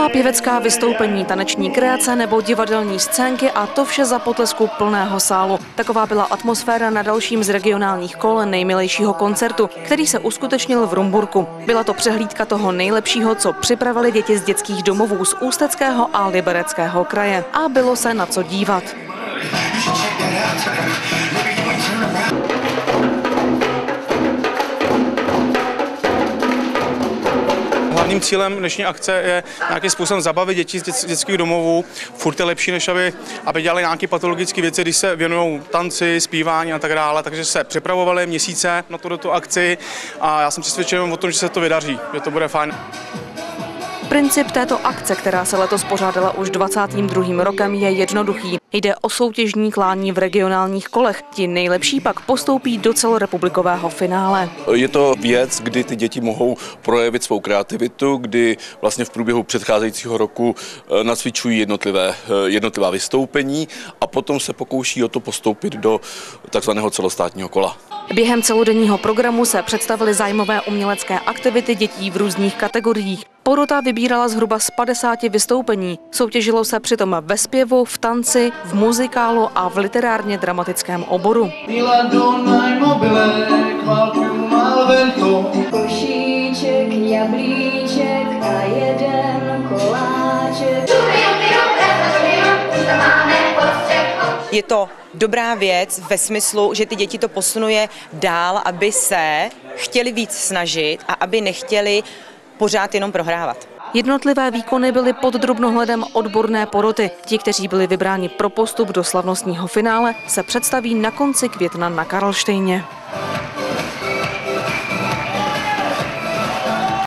Skvělá pěvecká vystoupení, taneční kreace nebo divadelní scénky a to vše za potlesku plného sálu. Taková byla atmosféra na dalším z regionálních kol nejmilejšího koncertu, který se uskutečnil v Rumburku. Byla to přehlídka toho nejlepšího, co připravili děti z dětských domovů z Ústeckého a Libereckého kraje. A bylo se na co dívat. Hlavním cílem dnešní akce je nějakým způsobem zabavit děti z dětských domovů. Furt je lepší, než aby dělali nějaké patologické věci, když se věnují tanci, zpívání a tak dále. Takže se připravovali měsíce na tuto akci a já jsem přesvědčen o tom, že se to vydaří, že to bude fajn. Princip této akce, která se letos pořádala už 22. rokem, je jednoduchý. Jde o soutěžní klání v regionálních kolech. Ti nejlepší pak postoupí do celorepublikového finále. Je to věc, kdy ty děti mohou projevit svou kreativitu, kdy vlastně v průběhu předcházejícího roku nacvičují jednotlivá vystoupení a potom se pokouší o to postoupit do takzvaného celostátního kola. Během celodenního programu se představily zájmové umělecké aktivity dětí v různých kategoriích. Porota vybírala zhruba z 50 vystoupení. Soutěžilo se přitom ve zpěvu, v tanci, v muzikálu a v literárně dramatickém oboru. Košíček, jablíček a jeden koláček. Je to dobrá věc ve smyslu, že ty děti to posunuje dál, aby se chtěli víc snažit a aby nechtěli pořád jenom prohrávat. Jednotlivé výkony byly pod drobnohledem odborné poroty. Ti, kteří byli vybráni pro postup do slavnostního finále, se představí na konci května na Karlštejně.